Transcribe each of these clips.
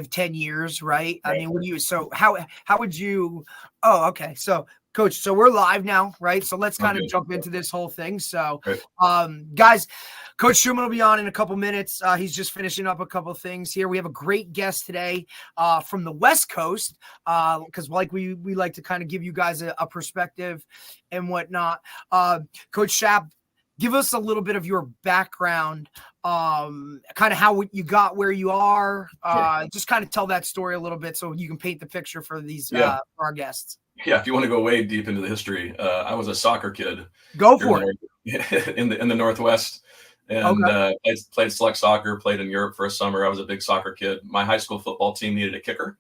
10 years, right? I mean, how would you, oh, okay. So Coach, so we're live now, right? So let's kind of jump into this whole thing. So, guys, Coach Schuman will be on in a couple minutes. He's just finishing up a couple things here. We have a great guest today from the West Coast because like we like to kind of give you guys a perspective and whatnot. Coach Shap, give us a little bit of your background, kind of how you got where you are. Just kind of tell that story a little bit so you can paint the picture for these for our guests. Yeah, if you want to go way deep into the history, I was a soccer kid. Go for it. In the Northwest, and played select soccer. Played in Europe for a summer. I was a big soccer kid. My high school football team needed a kicker.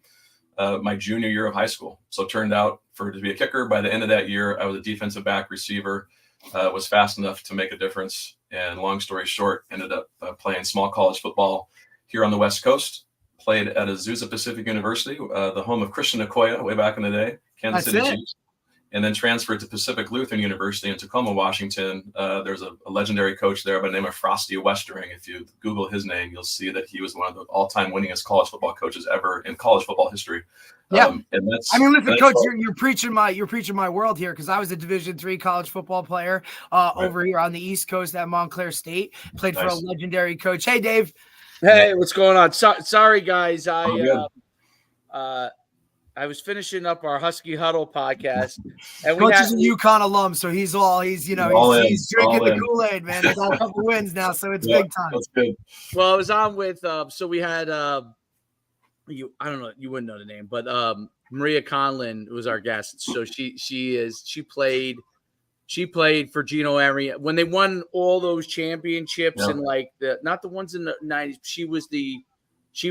My junior year of high school, so it turned out to be a kicker. By the end of that year, I was a defensive back receiver. Was fast enough to make a difference. And long story short, ended up playing small college football here on the West Coast. Played at Azusa Pacific University, the home of Christian Okoye way back in the day, Kansas City Chiefs, and then transferred to Pacific Lutheran University in Tacoma, Washington. There's a legendary coach there by the name of Frosty Westering. If you Google his name, you'll see that he was one of the all-time winningest college football coaches ever in college football history. Yeah, and listen, Coach, you're preaching my world here because I was a Division III college football player over here on the East Coast at Montclair State. Played for a legendary coach. Hey, Dave. Hey, what's going on? Sorry, guys. I was finishing up our Husky Huddle podcast, and Coach is a UConn alum, so he's drinking the Kool-Aid, man. They got a couple wins now, so it's big time. That's good. Well, I was on with so we had I don't know, you wouldn't know the name, but Maria Conlin was our guest. So she played for Gino Area when they won all those championships and like not the ones in the 90s. She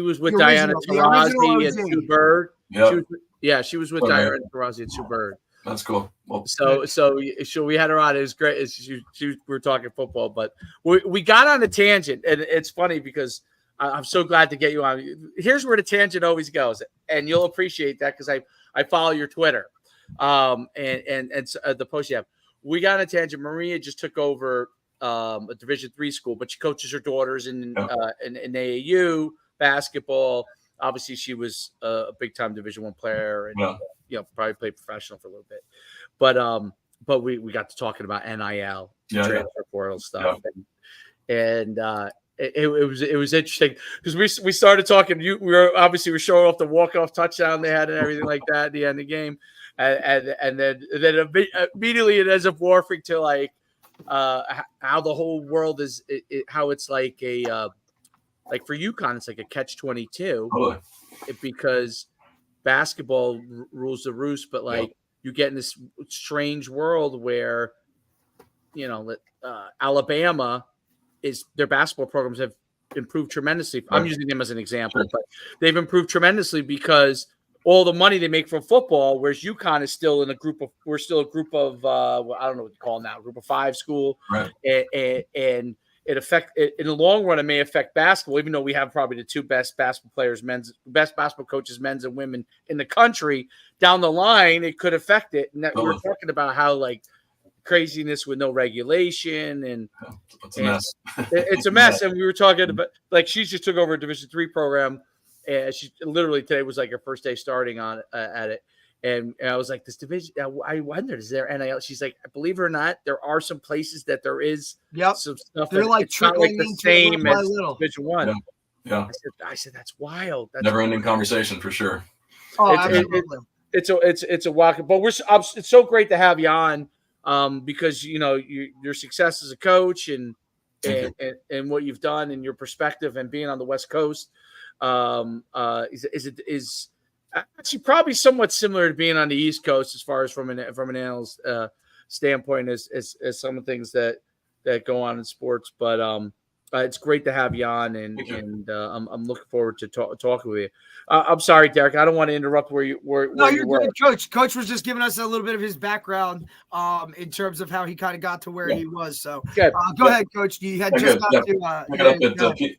was with Diana Taurasi and Sue Bird. She was with Diana Taurasi and Sue Bird. That's cool. Well, so we had her on. It was great. We were talking football, but we got on a tangent, and it's funny because I'm so glad to get you on. Here's where the tangent always goes, and you'll appreciate that because I follow your Twitter, and the post you have. We got on a tangent. Maria just took over a Division III school, but she coaches her daughters in AAU basketball. Obviously, she was a big-time Division I player, and probably played professional for a little bit. But we got to talking about NIL, transfer portal stuff, and it was interesting because we started talking. We were showing off the walk-off touchdown they had and everything like that at the end of the game, and then immediately it ends up morphing to like how the whole world is how it's like a like for UConn it's like a catch-22 because basketball rules the roost, but like you get in this strange world where Alabama their basketball programs have improved tremendously. I'm using them as an example, but they've improved tremendously because all the money they make from football, whereas UConn is still we're still a group of I don't know what you call it now, group of 5 school, and it in the long run it may affect basketball, even though we have probably the 2 best basketball coaches, men's and women in the country. Down the line, it could affect it, and we're talking about how like craziness with no regulation and it's a mess. It's a mess. And we were talking about like she just took over a Division III program, and she literally today was like her first day starting on at it. And I was like, this division, I wondered, is there NIL? She's like, believe it or not, there are some places that there is some stuff. They're like trickling the same as Division I. Yeah. I said that's wild. That's never-ending conversation for sure. Oh, absolutely. It's a walk, but it's so great to have you on. Because your success as a coach and what you've done and your perspective and being on the West Coast is actually probably somewhat similar to being on the East Coast as far as from an analyst standpoint as some of the things that go on in sports. But it's great to have you on, and I'm looking forward to talking with you. I'm sorry, Derek. I don't want to interrupt where you were. No, you're good, Coach. Coach was just giving us a little bit of his background in terms of how he kind of got to where he was. So go ahead, Coach. You had just got to at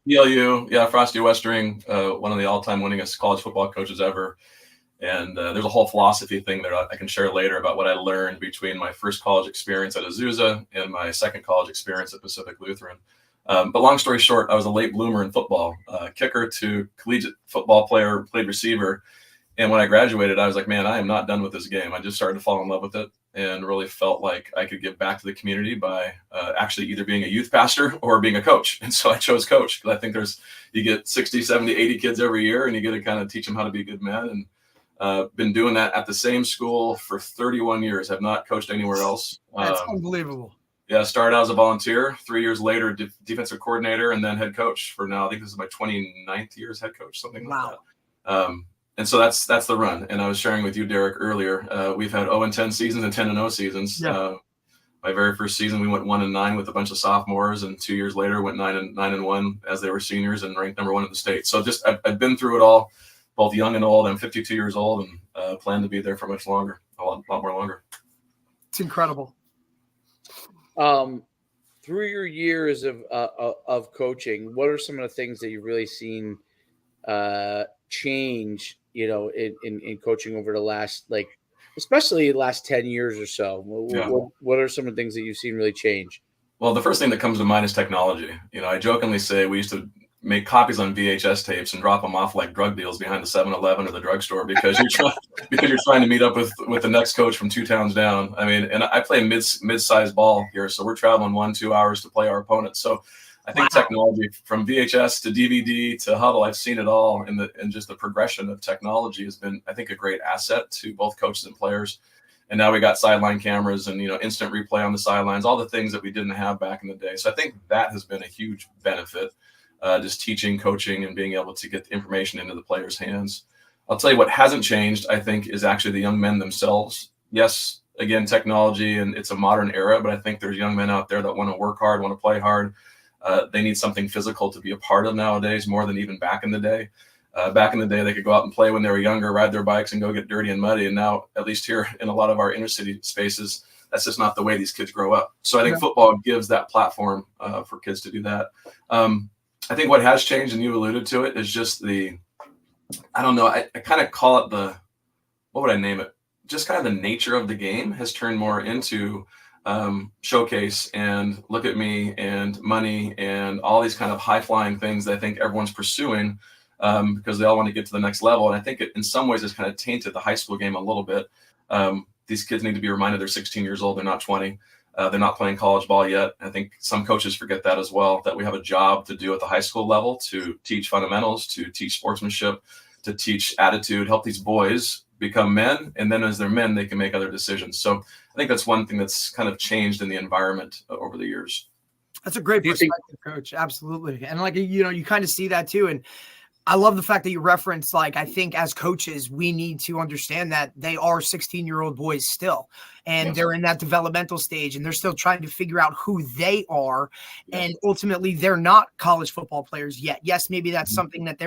PLU. Yeah, Frosty Westering, one of the all-time winningest college football coaches ever. And there's a whole philosophy thing that I can share later about what I learned between my first college experience at Azusa and my second college experience at Pacific Lutheran. But long story short, I was a late bloomer in football, kicker to collegiate football player, played receiver. And when I graduated, I was like, man, I am not done with this game. I just started to fall in love with it and really felt like I could give back to the community by actually either being a youth pastor or being a coach. And so I chose coach because I think you get 60, 70, 80 kids every year, and you get to kind of teach them how to be good men. And been doing that at the same school for 31 years. I've not coached anywhere else. That's unbelievable. Yeah, started out as a volunteer. 3 years later, defensive coordinator, and then head coach for now. I think this is my 29th year as head coach, something like that. And so that's the run. And I was sharing with you, Derek, earlier. We've had 0-10 seasons and 10-0 seasons. Yeah. My very first season, we went 1-9 with a bunch of sophomores, and 2 years later, went 9-1 as they were seniors and ranked number 1 in the state. So just I've been through it all, both young and old. I'm 52 years old, and plan to be there for much longer, a lot more longer. It's incredible. Through your years of coaching, what are some of the things that you've really seen change, in coaching over the last, especially the last 10 years or so? What are some of the things that you've seen really change? Well, the first thing that comes to mind is technology. I jokingly say we used to make copies on VHS tapes and drop them off like drug deals behind the 7-Eleven or the drugstore because you're trying to meet up with the next coach from 2 towns down. I mean, and I play mid-sized ball here, so we're traveling 1-2 hours to play our opponents. So I think technology, from VHS to DVD to Huddle, I've seen it all, and just the progression of technology has been, I think, a great asset to both coaches and players. And now we got sideline cameras and instant replay on the sidelines, all the things that we didn't have back in the day. So I think that has been a huge benefit, just teaching, coaching, and being able to get the information into the players' hands. I'll tell you what hasn't changed, I think, is actually the young men themselves. Yes, again, technology, and it's a modern era, but I think there's young men out there that want to work hard, want to play hard. They need something physical to be a part of nowadays, more than even back in the day. Back in the day, they could go out and play when they were younger, ride their bikes and go get dirty and muddy. And now, at least here in a lot of our inner city spaces, that's just not the way these kids grow up. So I think football gives that platform for kids to do that. I think what has changed, and you alluded to it, is just I kind of call it what would I name it? Just kind of the nature of the game has turned more into showcase and look at me and money and all these kind of high flying things that I think everyone's pursuing because they all want to get to the next level. And I think in some ways it's kind of tainted the high school game a little bit. These kids need to be reminded they're 16 years old. They're not 20. They're not playing college ball yet. I think some coaches forget that as well, that we have a job to do at the high school level to teach fundamentals, to teach sportsmanship, to teach attitude, help these boys become men. And then as they're men, they can make other decisions. So I think that's one thing that's kind of changed in the environment over the years. That's a great perspective, Coach. Absolutely. And you kind of see that too. And I love the fact that you referenced, I think as coaches, we need to understand that they are 16-year-old boys still, and they're in that developmental stage, and they're still trying to figure out who they are. And ultimately, they're not college football players yet. Yes, maybe that's something that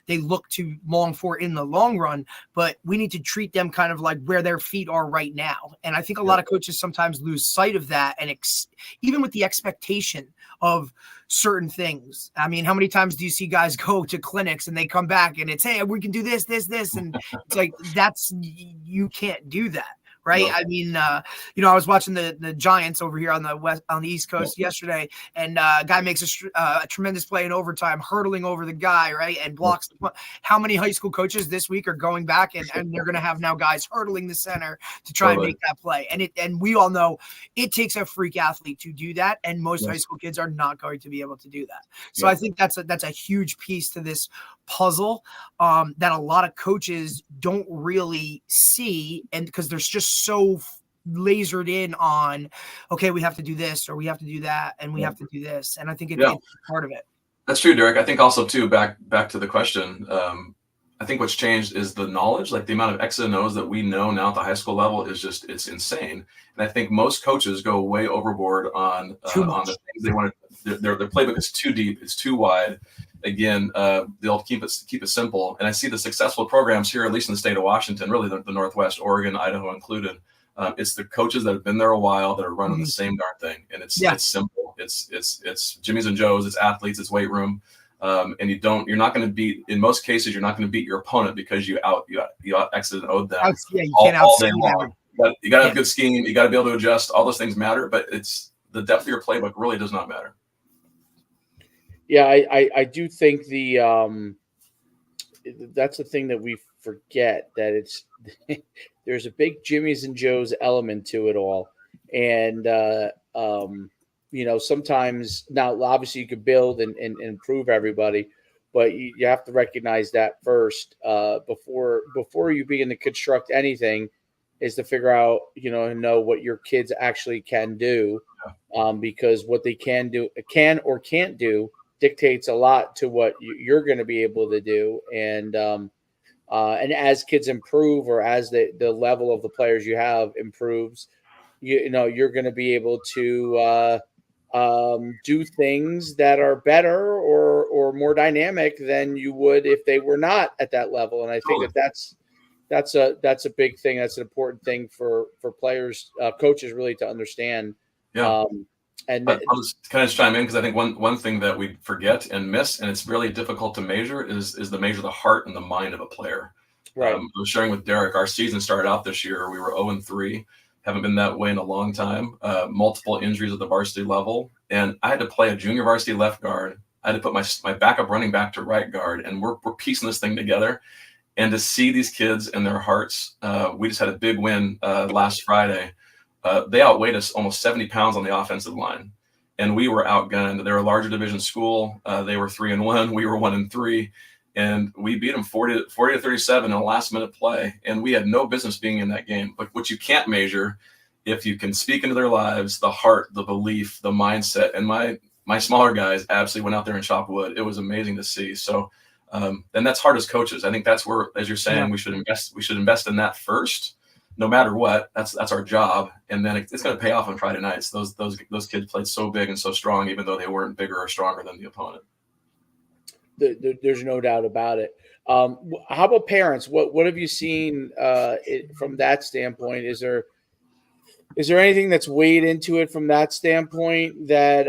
they look to long for in the long run, but we need to treat them kind of like where their feet are right now. And I think a lot of coaches sometimes lose sight of that, and even with the expectation of certain things. I mean, how many times do you see guys go to clinics and they come back and it's, hey, we can do this, and it's like, you can't do that. Right. I mean, I was watching the Giants over here on the East Coast yesterday, and a guy makes a tremendous play in overtime, hurtling over the guy, right, and blocks. How many high school coaches this week are going back and they're going to have now guys hurdling the center to try and make that play? And we all know it takes a freak athlete to do that, and most high school kids are not going to be able to do that. So I think that's a huge piece to this puzzle that a lot of coaches don't really see, and because there's just so lasered in on, okay, we have to do this or we have to do that and we have to do this, and I think it's part of it. That's true, Derek. I think also too, back to the question, I think what's changed is the knowledge, like the amount of X's and O's that we know now at the high school level is it's insane. And I think most coaches go way overboard on the things they want to. Their playbook is too deep, it's too wide. Again, they'll keep it simple. And I see the successful programs here, at least in the state of Washington, really the Northwest, Oregon, Idaho included. It's the coaches that have been there a while that are running the same darn thing, and it's simple. It's Jimmy's and Joe's, it's athletes, it's weight room, and you're not going to beat. In most cases, you're not going to beat your opponent because you out X'd and O'd them all day long. You got to have good scheme. You got to be able to adjust. All those things matter, but the depth of your playbook really does not matter. Yeah, I do think that's the thing that we forget, that it's there's a big Jimmy's and Joe's element to it all, and sometimes now obviously you could build and improve everybody, but you have to recognize that first before you begin to construct anything, is to figure out know what your kids actually can do, because what they can or can't do dictates a lot to what you're going to be able to do. And as kids improve, or as the level of the players you have improves, you're going to be able to do things that are better or more dynamic than you would if they were not at that level. And I think that's a big thing. That's an important thing for players, coaches really to understand. Yeah. And I'll just kind of chime in, because I think one thing that we forget and miss, and it's really difficult to measure, is to measure the heart and the mind of a player. Right. I was sharing with Derek, our season started out this year, we were 0-3, haven't been that way in a long time. Multiple injuries at the varsity level, and I had to play a junior varsity left guard. I had to put my backup running back to right guard, and we're piecing this thing together. And to see these kids and their hearts, we just had a big win last Friday. They outweighed us almost 70 pounds on the offensive line, and we were outgunned. They're a larger division school. They were 3-1. We were 1-3, and we beat them 40-37 in a last minute play. And we had no business being in that game. But what you can't measure, if you can speak into their lives, the heart, the belief, the mindset. And my smaller guys absolutely went out there and chopped wood. It was amazing to see. So, and that's hard as coaches. I think that's where, as you're saying, we should invest in that first. No matter what, that's our job, and then it's going to pay off on Friday nights. Those kids played so big and so strong, even though they weren't bigger or stronger than the opponent. There's no doubt about it. How about parents? What have you seen from that standpoint? Is there anything that's weighed into it from that standpoint that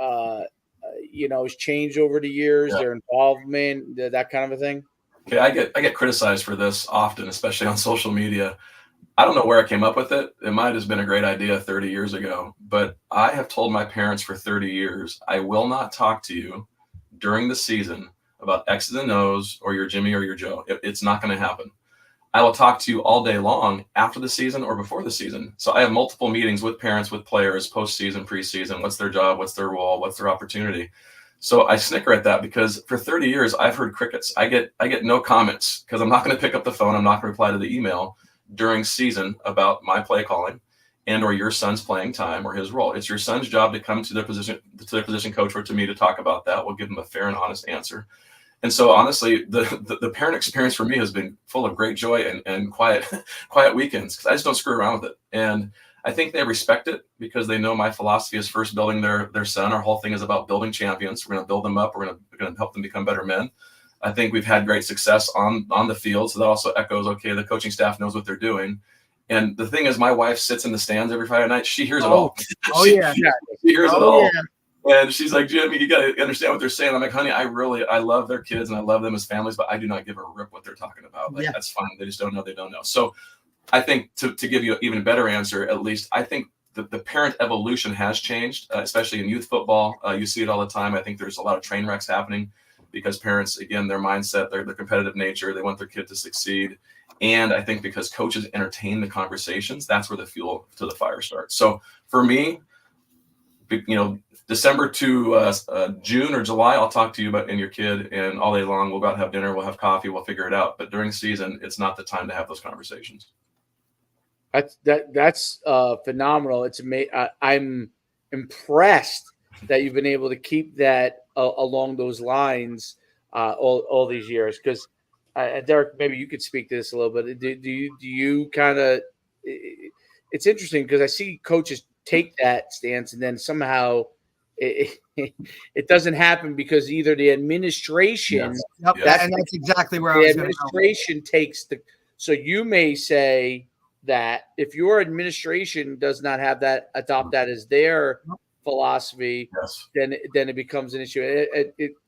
has changed over the years? Their involvement, that kind of a thing. Okay, I get criticized for this often, especially on social media. I don't know where I came up with it. It might have been a great idea 30 years ago, but I have told my parents for 30 years, I will not talk to you during the season about X's and O's or your Jimmy or your Joe. It's not going to happen. I will talk to you all day long after the season or before the season. So I have multiple meetings with parents, with players, postseason, preseason. What's their job? What's their role? What's their opportunity? So I snicker at that, because for 30 years I've heard crickets. I get no comments, because I'm not going to pick up the phone. I'm not going to reply to the email during season about my play calling and or your son's playing time or his role. It's your son's job to come to their position coach or to me to talk about that. We'll give them a fair and honest answer. And so honestly, the parent experience for me has been full of great joy and quiet weekends, because I just don't screw around with it. And I think they respect it, because they know my philosophy is first building their son. Our whole thing is about building champions. We're going to build them up. We're going to help them become better men. I think we've had great success on the field. So that also echoes, okay, the coaching staff knows what they're doing. And the thing is, my wife sits in the stands every Friday night. She hears it all. She hears it all. Yeah. And she's like, Jimmy, you got to understand what they're saying. I'm like, honey, I love their kids and I love them as families, but I do not give a rip what they're talking about. Like, that's fine. They just don't know. They don't know. So I think to give you an even better answer, at least, I think that the parent evolution has changed, especially in youth football. You see it all the time. I think there's a lot of train wrecks happening, because parents, again, their mindset, their competitive nature, they want their kid to succeed. And I think because coaches entertain the conversations, that's where the fuel to the fire starts. So for me, December to June or July, I'll talk to you about and your kid, and all day long we'll go out and have dinner, we'll have coffee, we'll figure it out. But during the season, it's not the time to have those conversations. That's phenomenal. It's amazing. I'm impressed that you've been able to keep that along those lines all these years. Because Derek, maybe you could speak to this a little bit. Do you kind of? It's interesting, because I see coaches take that stance, and then somehow it doesn't happen, because either the administration, and that's exactly where I was going to go. The administration takes the. So you may say that if your administration does not have that, adopt that as their philosophy, then it becomes an issue.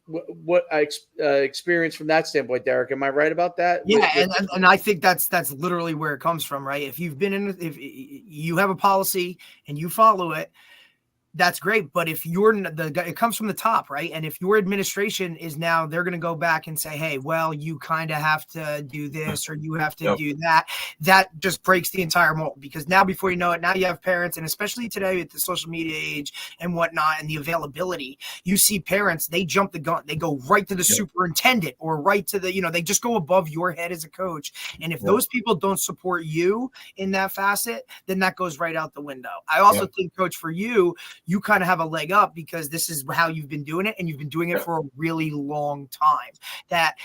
What I experience from that standpoint, Derek, am I right about that? Yeah, and I think that's literally where it comes from, right? If you have a policy and you follow it, that's great. But if you're it comes from the top, right? And if your administration is now, they're going to go back and say, hey, well, you kind of have to do this or you have to do that. That just breaks the entire mold, because now before you know it, now you have parents, and especially today with the social media age and whatnot and the availability, you see parents, they jump the gun. They go right to the superintendent or right to the, they just go above your head as a coach. And if those people don't support you in that facet, then that goes right out the window. I also think, Coach, for you kind of have a leg up because this is how you've been doing it, and you've been doing it for a really long time. That,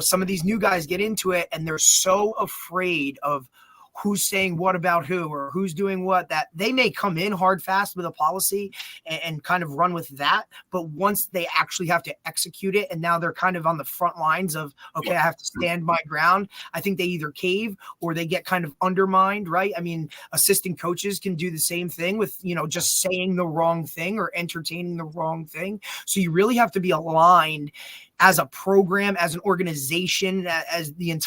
some of these new guys get into it and they're so afraid of who's saying what about who or who's doing what, that they may come in hard fast with a policy and kind of run with that. But once they actually have to execute it, and now they're kind of on the front lines of, okay, I have to stand my ground, I think they either cave or they get kind of undermined, right? I mean, assistant coaches can do the same thing with, just saying the wrong thing or entertaining the wrong thing. So you really have to be aligned as a program, as an organization, as the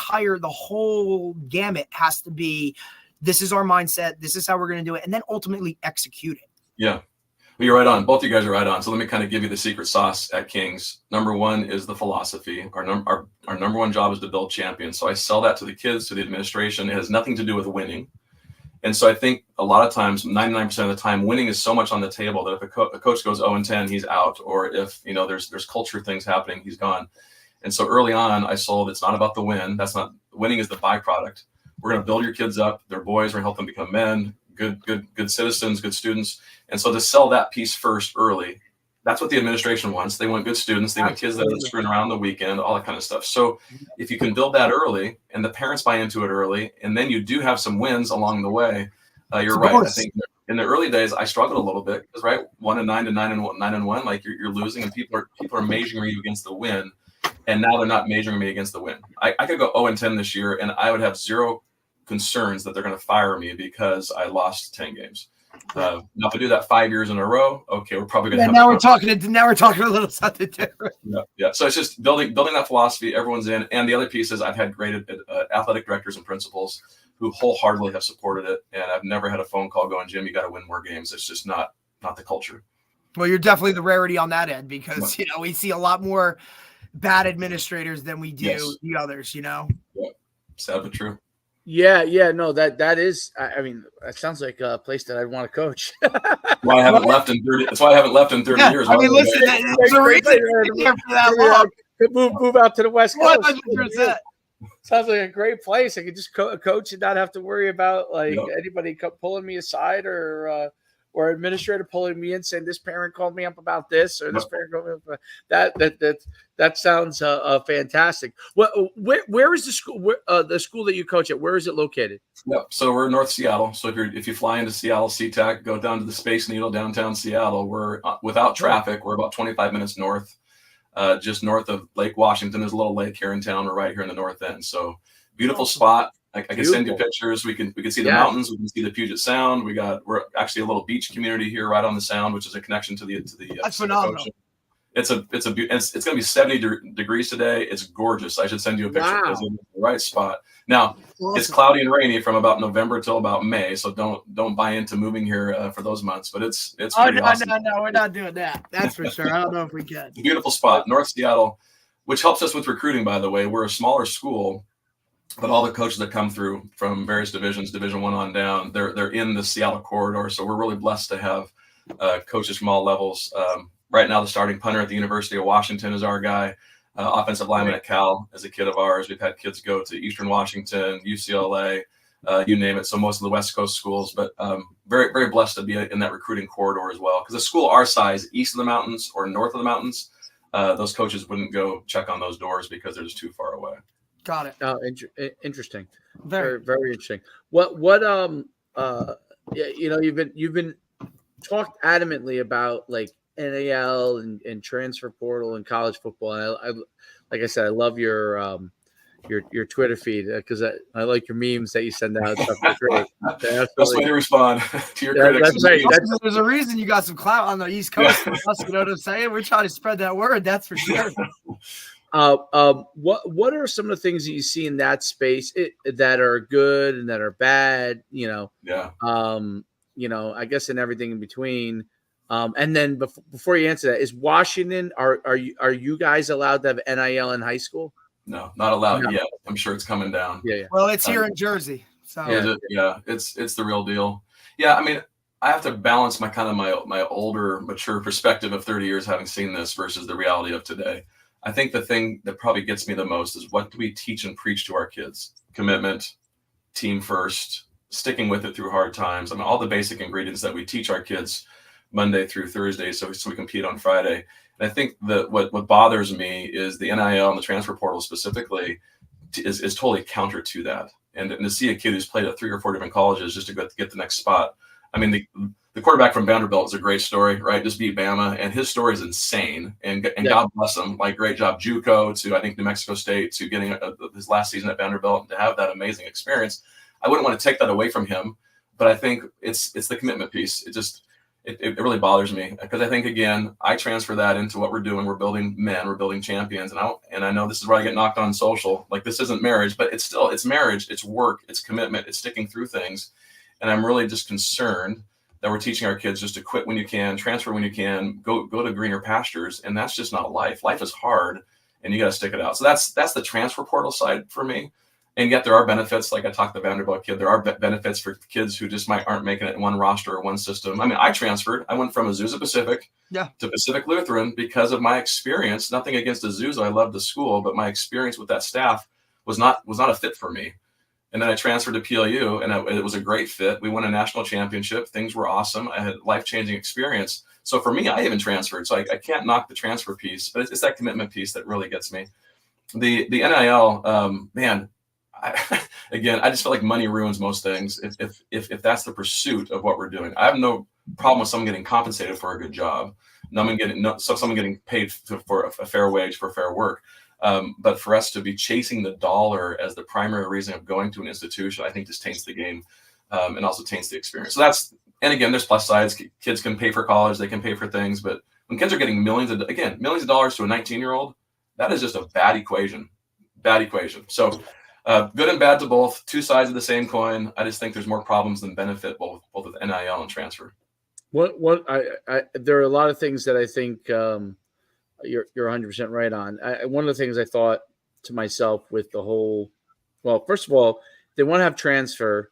whole gamut has to be, this is our mindset, this is how we're going to do it, and then ultimately execute it. Yeah. Well, you're right on. Both of you guys are right on. So let me kind of give you the secret sauce at Kings. Number one is the philosophy. Our number one job is to build champions. So I sell that to the kids, to the administration. It has nothing to do with winning. And so I think a lot of times, 99% of the time, winning is so much on the table that if a coach goes 0-10, he's out. Or if, there's culture things happening, he's gone. And so early on, I sold, it's not about the win. Winning is the byproduct. We're going to build your kids up. They're boys. We're going to help them become men, good citizens, good students. And so to sell that piece first early, that's what the administration wants. They want good students. They want kids that are screwing around the weekend, all that kind of stuff. So if you can build that early and the parents buy into it early, and then you do have some wins along the way, you're right. I think in the early days, I struggled a little bit because, 1-9 to 9-1, like you're losing, and people are measuring you against the win. And now they're not measuring me against the win. I could go 0-10 this year, and I would have zero concerns that they're going to fire me because I lost 10 games. Now, if I do that 5 years in a row, okay, we're probably going to have. Now we're talking a little something different. Yeah. So it's just building that philosophy. Everyone's in, and the other piece is I've had great athletic directors and principals who wholeheartedly have supported it, and I've never had a phone call going, Jim, you got to win more games. It's just not the culture. Well, you're definitely the rarity on that end because we see a lot more bad administrators than we do the others. Yeah, sad but true. Yeah, no, that is. I mean, that sounds like a place that I'd want to coach. That's why I haven't left in 30. That's why I haven't left in 30 years. I mean, listen, there's a reason you're here for that long. Move out to the West Coast. 100%. Sounds like a great place. I could just coach and not have to worry about anybody pulling me aside or administrator pulling me in saying this parent called me up about this or this parent called me up about that sounds fantastic. Where is the school? The school that you coach at? Where is it located? Yep. So we're in North Seattle. So if you fly into Seattle SeaTac, go down to the Space Needle downtown Seattle. We're without traffic. We're about 25 minutes north, just north of Lake Washington. There's a little lake here in town. We're right here in the north end. So beautiful spot. I can send you pictures. We can see the mountains. We can see the Puget Sound. We're actually a little beach community here, right on the Sound, which is a connection to the That's phenomenal. Ocean. It's going to be 70 degrees today. It's gorgeous. I should send you a picture because it's the right spot. Now it's cloudy and rainy from about November till about May, so don't buy into moving here for those months. But it's pretty awesome. No, we're not doing that. That's for sure. I don't know if we can. It's a beautiful spot, North Seattle, which helps us with recruiting. By the way, we're a smaller school. But all the coaches that come through from various divisions, Division I on down, they're in the Seattle corridor. So we're really blessed to have coaches from all levels. Right now, the starting punter at the University of Washington is our guy. Offensive lineman at Cal is a kid of ours. We've had kids go to Eastern Washington, UCLA, you name it. So most of the West Coast schools, but very, very blessed to be in that recruiting corridor as well. Because a school our size, east of the mountains or north of the mountains, those coaches wouldn't go check on those doors because they're just too far away. Got it. Oh, interesting. Very, very interesting. You've been talked adamantly about like NIL and transfer portal and college football. And I like I said, I love your Twitter feed because I like your memes that you send out. Stuff. That's great. That's way to respond to your critics. That's right. There's a reason you got some clout on the East Coast. You know what I'm saying? We're trying to spread that word. That's for sure. What are some of the things that you see in that space that are good and that are bad? I guess in everything in between. And then before you answer that, is Washington, are you guys allowed to have NIL in high school? No, not allowed yet. I'm sure it's coming down. Yeah. Well, it's here in Jersey. So it's the real deal. Yeah, I mean, I have to balance my older, mature perspective of 30 years having seen this versus the reality of today. I think the thing that probably gets me the most is, what do we teach and preach to our kids? Commitment, team first, sticking with it through hard times. I mean, all the basic ingredients that we teach our kids Monday through Thursday, so we compete on Friday. And I think that what bothers me is the NIL and the transfer portal specifically is totally counter to that. And to see a kid who's played at 3 or 4 different colleges just to get the next spot. I mean, the quarterback from Vanderbilt is a great story, right? Just beat Bama, and his story is insane. And God bless him. Like, great job, JUCO to, I think, New Mexico State, to getting his last season at Vanderbilt, and to have that amazing experience. I wouldn't want to take that away from him, but I think it's the commitment piece. It really bothers me, because I think, again, I transfer that into what we're doing. We're building men, we're building champions. And I know this is where I get knocked on social. Like, this isn't marriage, but it's marriage, it's work, it's commitment, it's sticking through things. And I'm really just concerned that we're teaching our kids just to quit when you can, transfer when you can, go to greener pastures. And that's just not life. Life is hard, and you got to stick it out. So that's the transfer portal side for me. And yet there are benefits. Like I talked to the Vanderbilt kid, there are benefits for kids who just aren't making it in one roster or one system. I mean, I transferred. I went from Azusa Pacific to Pacific Lutheran because of my experience. Nothing against Azusa. I loved the school, but my experience with that staff was not a fit for me. And then I transferred to PLU, and it was a great fit. We won a national championship. Things were awesome. I had life-changing experience. So for me, I even transferred. So I can't knock the transfer piece, but it's that commitment piece that really gets me. The NIL, man, again, I just feel like money ruins most things. If that's the pursuit of what we're doing, I have no problem with someone getting compensated for a good job. Someone getting paid for a fair wage for fair work. But for us to be chasing the dollar as the primary reason of going to an institution, I think just taints the game, and also taints the experience. So and again, there's plus sides. Kids can pay for college, they can pay for things, but when kids are getting millions of dollars to a 19-year-old, that is just a bad equation. So good and bad to both, two sides of the same coin. I just think there's more problems than benefit, both with NIL and transfer. There are a lot of things that I think you're 100% right on. One of the things I thought to myself with the whole, well, first of all, they want to have transfer.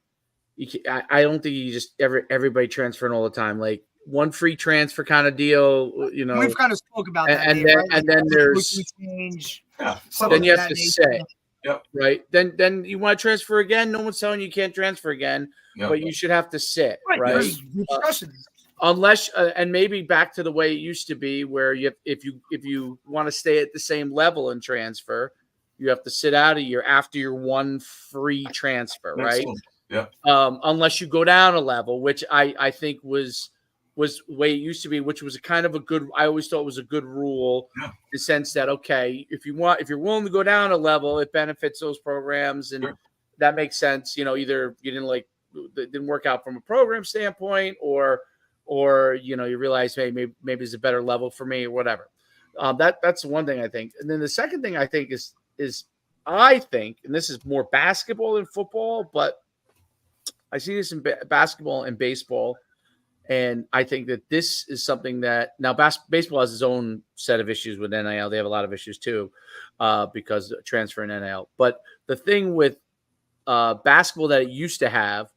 I don't think you just everybody transferring all the time, like one free transfer kind of deal. You know, we've kind of spoke about that. And then there's change. Yeah. Then you have to sit. Yep. Right. Then you want to transfer again. No one's telling you can't transfer again, but you should have to sit. Right. Unless and maybe back to the way it used to be, where if you want to stay at the same level and transfer, you have to sit out a year after your one free transfer, right? Yeah. Unless you go down a level, which I think was the way it used to be, which was a kind of a good. I always thought was a good rule, in the sense that if you're willing to go down a level, it benefits those programs, and that makes sense. You know, either it didn't work out from a program standpoint, or you realize, hey, maybe it's a better level for me, or whatever. That's one thing I think. And then the second thing I think is I think, and this is more basketball than football, but I see this in basketball and baseball, and I think that this is something that now baseball has its own set of issues with NIL. They have a lot of issues too, because of transfer and NIL. But the thing with basketball that it used to have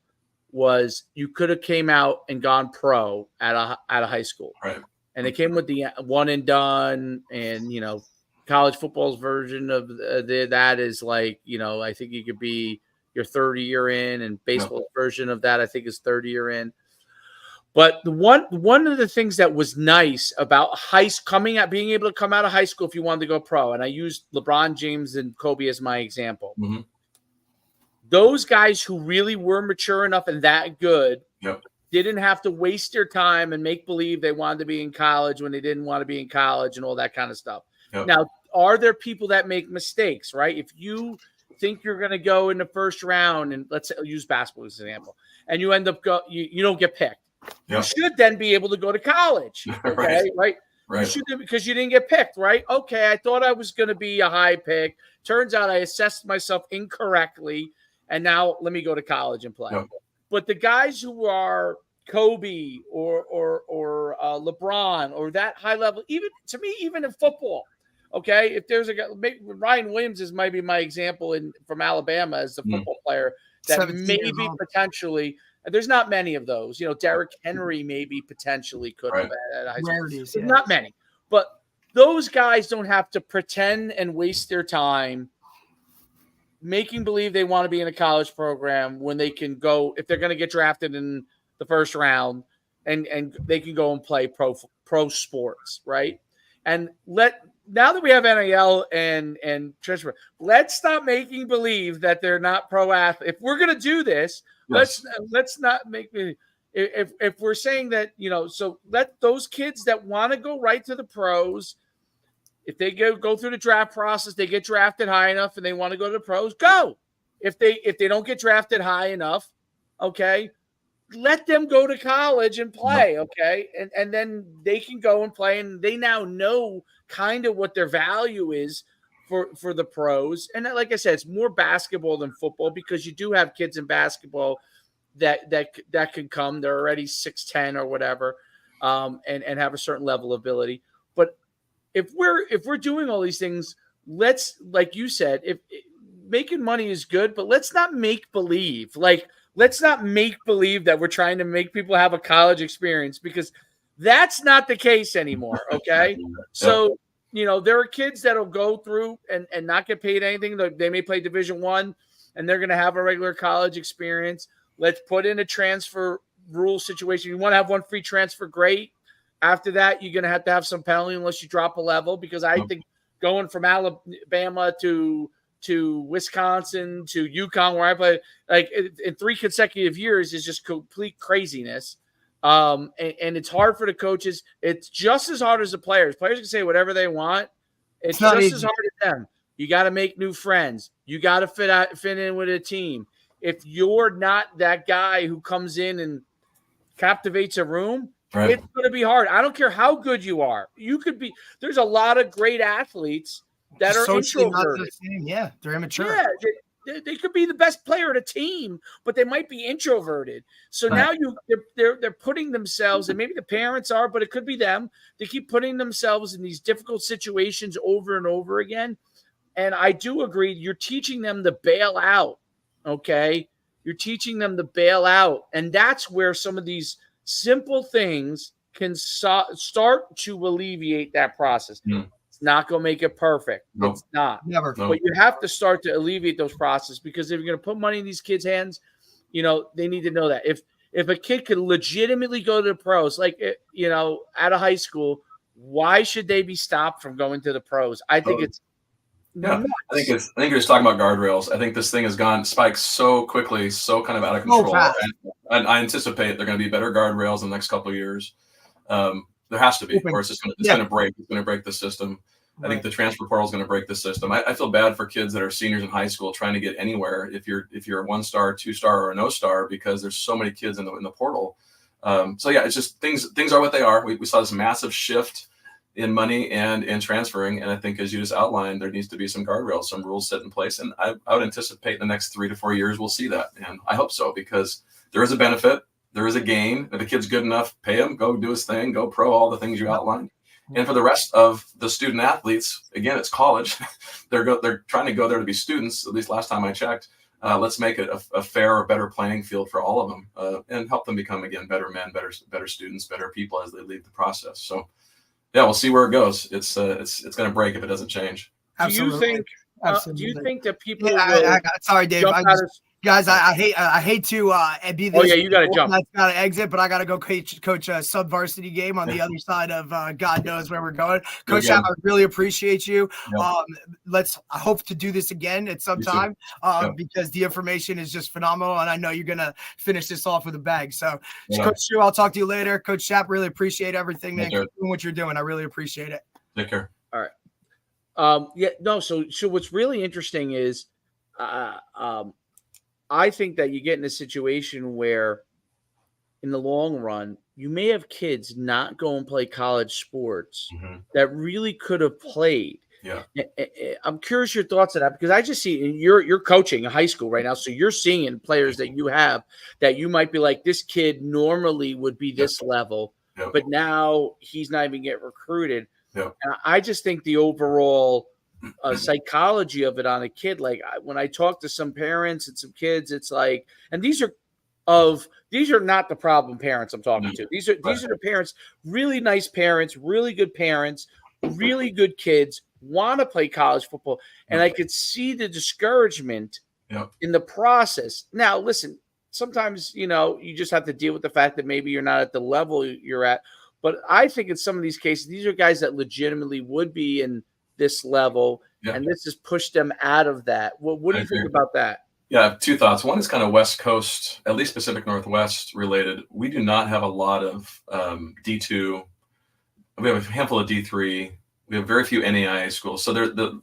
was you could have came out and gone pro at a high school, right? And they came with the one and done, and college football's version of that is like, I think you could be your 30 year in, and baseball's version of that I think is 30 year in. But one of the things that was nice about being able to come out of high school if you wanted to go pro, and I used LeBron James and Kobe as my example. Mm-hmm. Those guys who really were mature enough and that good didn't have to waste their time and make believe they wanted to be in college when they didn't want to be in college and all that kind of stuff. Now, are there people that make mistakes, right? If you think you're going to go in the first round, and let's use basketball as an example, and you end up you don't get picked. You should then be able to go to college, okay? Right? You should, because you didn't get picked, right? Okay, I thought I was going to be a high pick. Turns out I assessed myself incorrectly, and now let me go to college and play. But the guys who are Kobe or LeBron or that high level, even to me, even in football. Okay, if there's a guy, maybe Ryan Williams is maybe my example from Alabama as a football player that maybe potentially. There's not many of those. Derrick Henry maybe potentially could have at high school. There's not many, but those guys don't have to pretend and waste their time making believe they want to be in a college program when they can go, if they're going to get drafted in the first round, and they can go and play pro sports, right? And now that we have NIL and transfer, let's stop making believe that they're not pro athletes. If we're going to do this, let's not make me. If we're saying that, so let those kids that want to go right to the pros, if they go through the draft process, they get drafted high enough and they want to go to the pros, go. If they don't get drafted high enough, okay, let them go to college and play, okay? And then they can go and play, and they now know kind of what their value is for the pros. And like I said, it's more basketball than football because you do have kids in basketball that can come. They're already 6'10" or whatever, and have a certain level of ability. But if we're doing all these things, let's, like you said, if making money is good, but let's not make believe. Let's not make believe that we're trying to make people have a college experience, because that's not the case anymore. Okay. So, there are kids that'll go through and not get paid anything. They may play Division I and they're going to have a regular college experience. Let's put in a transfer rule situation. You want to have one free transfer, great. After that, you're going to have some penalty unless you drop a level, because I think going from Alabama to Wisconsin to UConn, where I play, like in 3 consecutive years, is just complete craziness. And it's hard for the coaches. It's just as hard as the players. Players can say whatever they want. It's just as hard as them. You got to make new friends. You got to fit in with a team. If you're not that guy who comes in and captivates a room, it's going to be hard. I don't care how good you are. You could be. There's a lot of great athletes that are introverted. Yeah, they're immature. Yeah, they could be the best player at a team, but they might be introverted. So now they're putting themselves, and maybe the parents are, but it could be them. They keep putting themselves in these difficult situations over and over again. And I do agree. You're teaching them to bail out. Okay, you're teaching them to bail out, and that's where some of these simple things can start to alleviate that process. It's not going to make it perfect. Nope. It's not. Never. But you have to start to alleviate those processes, because if you're going to put money in these kids' hands, they need to know that. If a kid could legitimately go to the pros, like, out of high school, why should they be stopped from going to the pros? I think it's nuts. I think you're just talking about guardrails. I think this thing has spiked so quickly, so kind of out of control. And I anticipate there are going to be better guardrails in the next couple of years. There has to be, or it's going to break. It's going to break the system. I think the transfer portal is going to break the system. I feel bad for kids that are seniors in high school trying to get anywhere. If you're a 1-star, 2-star, or a no star, because there's so many kids in the portal. It's just things are what they are. We saw this massive shift in money and in transferring, and I think, as you just outlined, there needs to be some guardrails, some rules set in place, and I would anticipate in the next 3 to 4 years we'll see that, and I hope so, because there is a benefit, there is a gain. If the kid's good enough, pay him, go do his thing, go pro, all the things you outlined. And for the rest of the student athletes, again, it's college. They're trying to go there to be students. At least last time I checked. Let's make it a fair or better playing field for all of them, and help them become, again, better men, better students, better people as they lead the process. So, yeah, we'll see where it goes. It's going to break if it doesn't change. Absolutely. Do you think that people? Sorry, Dave. Guys, I hate to be this. Oh yeah, you got to jump. I've got to exit, but I got to go coach a sub varsity game on the other side of God knows where we're going. Coach Shap, I really appreciate you. I hope to do this again at some time because the information is just phenomenal, and I know you're gonna finish this off with a bag. So, Coach Shu, I'll talk to you later. Coach Shap, really appreciate everything, man. Keep doing what you're doing. I really appreciate it. Take care. All right. So what's really interesting is, I think that you get in a situation where, in the long run, you may have kids not go and play college sports that really could have played. Yeah. I'm curious your thoughts on that, because I just see you're coaching a high school right now. So you're seeing players that you have that you might be like, this kid normally would be this level, but now he's not even getting recruited. And I just think the overall psychology of it on a kid, like when I talk to some parents and some kids, it's like, and these are not the problem parents I'm talking to. These are the parents, really nice parents, really good parents, really good kids, want to play college football. And I could see the discouragement in the process. Now, listen, sometimes, you just have to deal with the fact that maybe you're not at the level you're at. But I think in some of these cases, these are guys that legitimately would be in this level, and this has pushed them out of that. What do you think about that? Yeah, I have two thoughts. One is kind of West Coast, at least Pacific Northwest related. We do not have a lot of D2. We have a handful of D3. We have very few NAIA schools. So the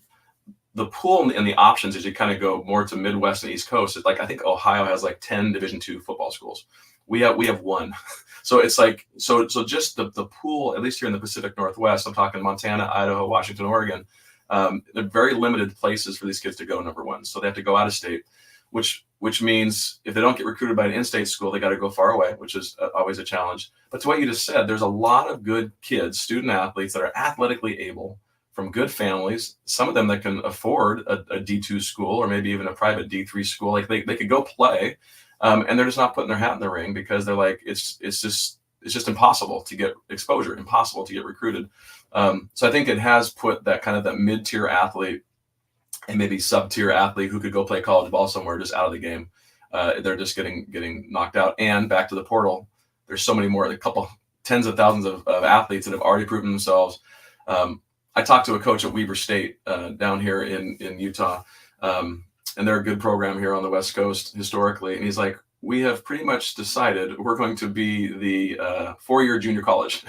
pool and the options as you kind of go more to Midwest and East Coast is like, I think Ohio has like 10 Division II football schools. We have one. So it's like, so just the pool, at least here in the Pacific Northwest, I'm talking Montana, Idaho, Washington, Oregon, they're very limited places for these kids to go, number one. So they have to go out of state, which means if they don't get recruited by an in-state school, they got to go far away, which is always a challenge. But to what you just said, there's a lot of good kids, student athletes that are athletically able from good families, some of them that can afford a D2 school or maybe even a private D3 school. Like they could go play. And they're just not putting their hat in the ring because they're like, it's just impossible to get exposure, impossible to get recruited. So I think it has put that kind of that mid-tier athlete and maybe sub-tier athlete who could go play college ball somewhere just out of the game. They're just getting knocked out. And back to the portal, there's so many more, a couple tens of thousands of athletes that have already proven themselves. I talked to a coach at Weber State down here in Utah. And they're a good program here on the West Coast historically. And he's like, we have pretty much decided we're going to be the 4-year junior college.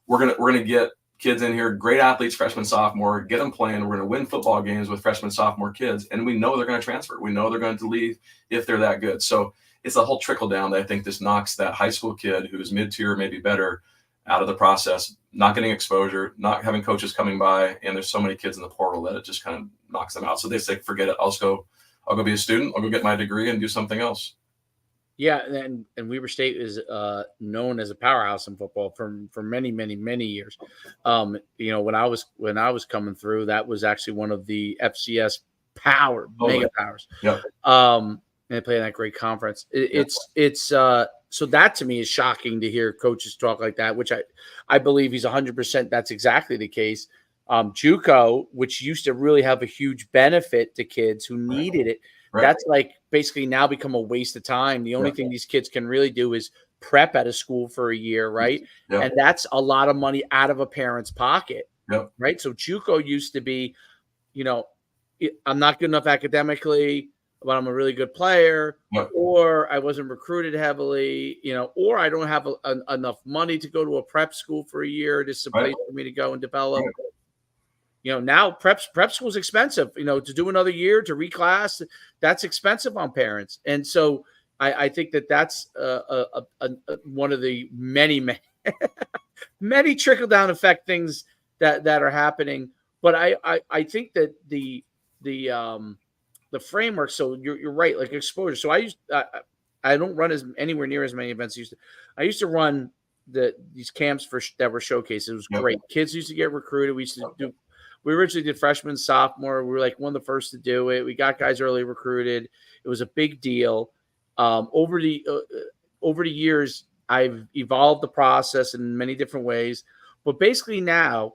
We're gonna get kids in here, great athletes, freshman, sophomore, get them playing. We're gonna win football games with freshman, sophomore kids, and we know they're gonna transfer. We know they're going to leave if they're that good. So it's a whole trickle down that I think this knocks that high school kid who's mid-tier, maybe better, out of the process, not getting exposure, not having coaches coming by, and there's so many kids in the portal that it just kind of knocks them out. So they say, forget it. I'll go be a student. I'll go get my degree and do something else. Yeah, and Weber State is known as a powerhouse in football for many, many, many years. When I was coming through, that was actually one of the FCS mega powers. Yeah. And they play in that great conference. It's so that to me is shocking to hear coaches talk like that, which I believe he's 100%. That's exactly the case. JUCO, which used to really have a huge benefit to kids who needed it. Right. That's like basically now become a waste of time. The only thing these kids can really do is prep at a school for a year, right? Yeah. And that's a lot of money out of a parent's pocket, right? So JUCO used to be, I'm not good enough academically, but I'm a really good player, or I wasn't recruited heavily, or I don't have enough money to go to a prep school for a year. Just a place for me to go and develop. Now prep school is expensive, to do another year, to reclass, that's expensive on parents. And so I think that's one of the many, many trickle down effect things that are happening. But I think that the framework, so you're right, like exposure. So I don't run anywhere near as many events I used to. I used to run these camps that were showcases. It was great. Kids used to get recruited. We originally did freshman, sophomore. We were like one of the first to do it. We got guys early recruited. It was a big deal. Over the years, I've evolved the process in many different ways. But basically now,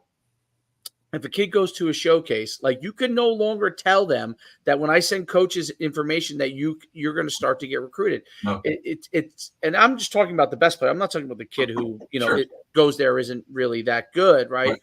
if a kid goes to a showcase, like you can no longer tell them that when I send coaches information that you're going to start to get recruited. No. It's and I'm just talking about the best player. I'm not talking about the kid who it goes there isn't really that good, right?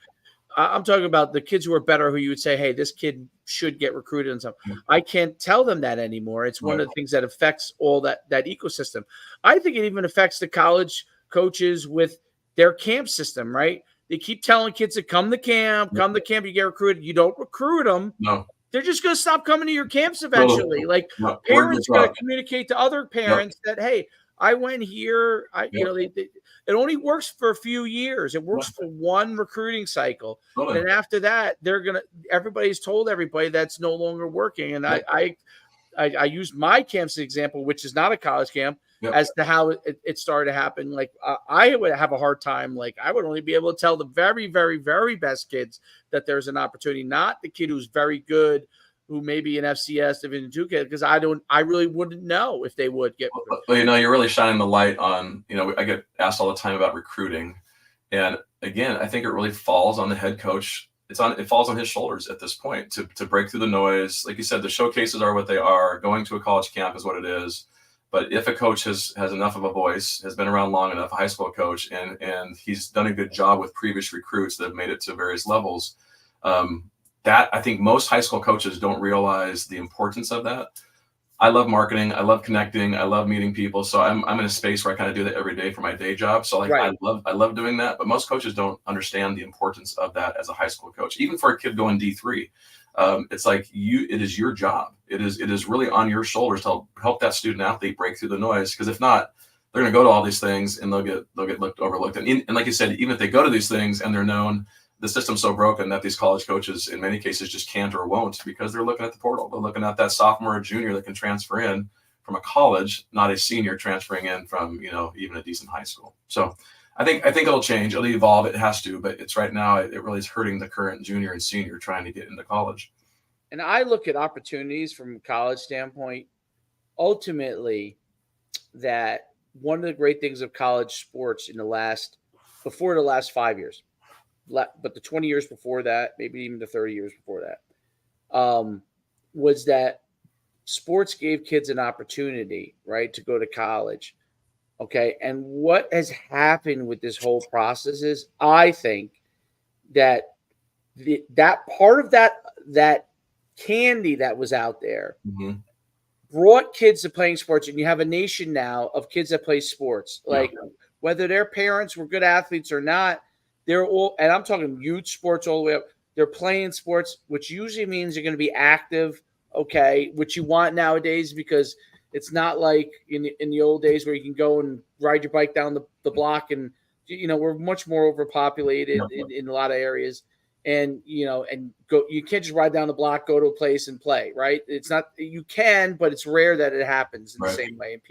I'm talking about the kids who are better, who you would say, hey, this kid should get recruited and stuff. I can't tell them that anymore. It's one of the things that affects all that ecosystem. I think it even affects the college coaches with their camp system, right? They keep telling kids to come to camp, you get recruited. You don't recruit them. No. They're just going to stop coming to your camps eventually. Parents got to communicate to other parents that, hey, I went here. It only works for a few years. It works for one recruiting cycle. Totally. And after that, everybody's told everybody that's no longer working. And I used my camp as an example, which is not a college camp, as to how it started to happen. Like I would have a hard time. Like I would only be able to tell the very, very, very best kids that there's an opportunity, not the kid who's very good, who may be an FCS Division II kid, because I really wouldn't know if they would get. Well, you're really shining the light on, I get asked all the time about recruiting. And again, I think it really falls on the head coach. It falls on his shoulders at this point to break through the noise. Like you said, the showcases are what they are. Going to a college camp is what it is. But if a coach has enough of a voice, has been around long enough, a high school coach, and he's done a good job with previous recruits that have made it to various levels, that I think most high school coaches don't realize the importance of that. I love marketing. I love connecting. I love meeting people. So I'm in a space where I kind of do that every day for my day job. So I love doing that. But most coaches don't understand the importance of that as a high school coach. Even for a kid going D3, it's like it is your job. It is really on your shoulders to help that student athlete break through the noise. Because if not, they're going to go to all these things and they'll get overlooked. And like you said, even if they go to these things and they're known, the system's so broken that these college coaches in many cases just can't or won't, because they're looking at the portal. They're looking at that sophomore or junior that can transfer in from a college, not a senior transferring in from, even a decent high school. So I think it'll change. It'll evolve. It has to, but it's right now, it really is hurting the current junior and senior trying to get into college. And I look at opportunities from a college standpoint, ultimately, that one of the great things of college sports before the last 5 years, but the 20 years before that, maybe even the 30 years before that, was that sports gave kids an opportunity, right, to go to college. Okay. And what has happened with this whole process is, I think that that part of that candy that was out there brought kids to playing sports. And you have a nation now of kids that play sports, like whether their parents were good athletes or not. They're all, and I'm talking youth sports all the way up. They're playing sports, which usually means you're going to be active, okay, which you want nowadays, because it's not like in the old days where you can go and ride your bike down the block, and we're much more overpopulated in a lot of areas, and you can't just ride down the block, go to a place and play, right? It's not, you can, but it's rare that it happens in the same way. And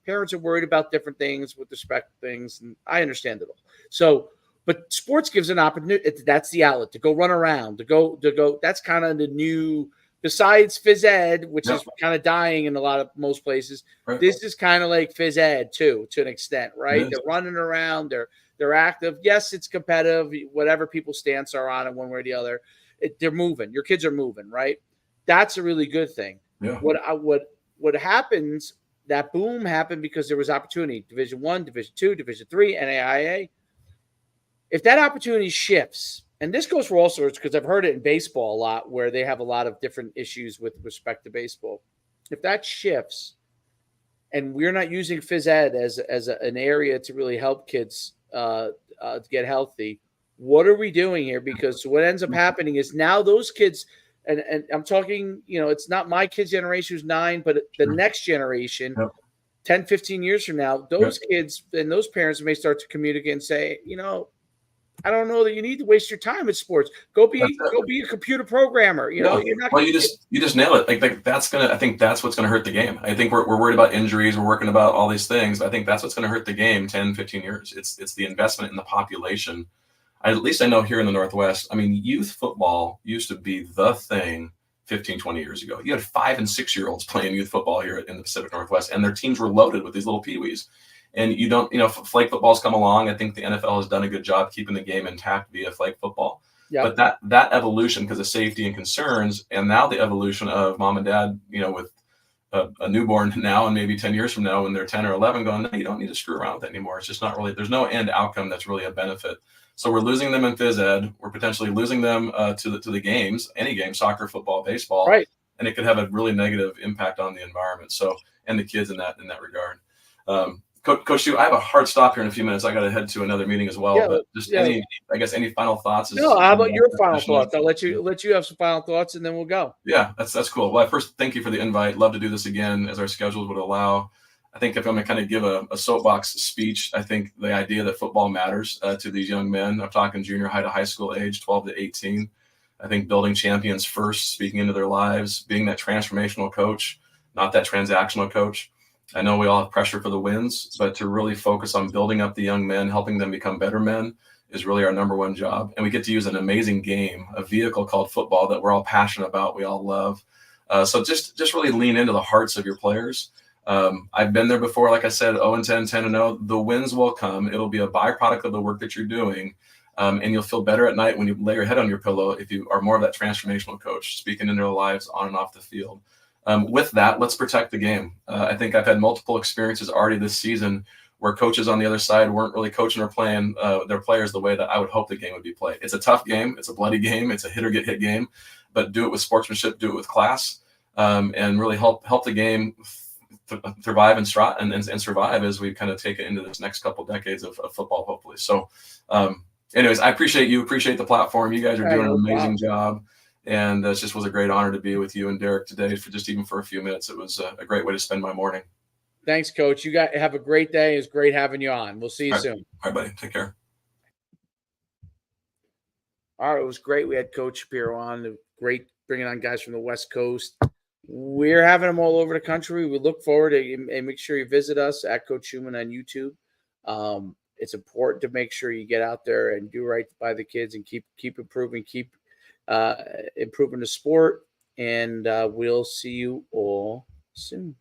parents are worried about different things with respect to things, and I understand it all. So. But sports gives an opportunity. That's the outlet to go run around, to go. That's kind of the new, besides phys ed, which is kind of dying in most places. Right. This is kind of like phys ed too, to an extent, right? They're running around. They're active. Yes, it's competitive. Whatever people's stance are on it, one way or the other, they're moving. Your kids are moving, right? That's a really good thing. Yeah. What happens? That boom happened because there was opportunity. Division I, Division II, Division III, NAIA. If that opportunity shifts, and this goes for all sorts, because I've heard it in baseball a lot, where they have a lot of different issues with respect to baseball. If that shifts, and we're not using phys ed as an area to really help kids to get healthy, what are we doing here? Because what ends up happening is now those kids, and I'm talking, it's not my kid's generation who's 9, but the next generation, 10, 15 years from now, those kids and those parents may start to communicate and say, I don't know that you need to waste your time at sports. Go be a computer programmer. You're not. Well, you just nail it. Like that's I think that's what's gonna hurt the game. I think we're worried about injuries. We're working about all these things. But I think that's what's gonna hurt the game 10, 15 years. It's the investment in the population. At least I know here in the Northwest. I mean, youth football used to be the thing 15, 20 years ago. You had 5- and 6-year-olds playing youth football here in the Pacific Northwest, and their teams were loaded with these little peewees. And you don't, flag football's come along. I think the NFL has done a good job keeping the game intact via flag football. Yep. But that evolution, because of safety and concerns, and now the evolution of mom and dad, with a newborn now, and maybe 10 years from now when they're 10 or 11, going, no, you don't need to screw around with it anymore. It's just not really, there's no end outcome that's really a benefit. So we're losing them in phys ed. We're potentially losing them to the games, any game, soccer, football, baseball, right? And it could have a really negative impact on the environment. So, and the kids in that regard. Coach Shu, I have a hard stop here in a few minutes. I got to head to another meeting as well. Yeah, but just any final thoughts? No, how about your final thoughts? I'll let you have some final thoughts, and then we'll go. Yeah, that's cool. Well, first, thank you for the invite. Love to do this again as our schedules would allow. I think if I'm going to kind of give a soapbox speech, I think the idea that football matters to these young men, I'm talking junior high to high school age, 12 to 18. I think building champions first, speaking into their lives, being that transformational coach, not that transactional coach. I know we all have pressure for the wins, but to really focus on building up the young men, helping them become better men is really our number one job. And we get to use an amazing game, a vehicle called football that we're all passionate about, we all love. So just really lean into the hearts of your players. I've been there before, like I said, 0-10, 10-0. The wins will come. It'll be a byproduct of the work that you're doing. And you'll feel better at night when you lay your head on your pillow if you are more of that transformational coach, speaking into their lives on and off the field. With that, let's protect the game. I think I've had multiple experiences already this season where coaches on the other side weren't really coaching or playing their players the way that I would hope the game would be played. It's a tough game. It's a bloody game. It's a hit or get hit game, but do it with sportsmanship, do it with class, and really help the game survive and survive as we kind of take it into this next couple decades of football, hopefully. So anyways, I appreciate the platform. You guys are doing an amazing job. And it just was a great honor to be with you and Derek today for a few minutes. It was a great way to spend my morning. Thanks, Coach. You guys have a great day. It's great having you on. We'll see you soon. All right, buddy. Take care. All right, it was great. We had Coach Shapiro on. Great bringing on guys from the West Coast. We're having them all over the country. We look forward to and make sure you visit us at Coach Schuman on YouTube. It's important to make sure you get out there and do right by the kids and keep improving, improving the sport. And we'll see you all soon.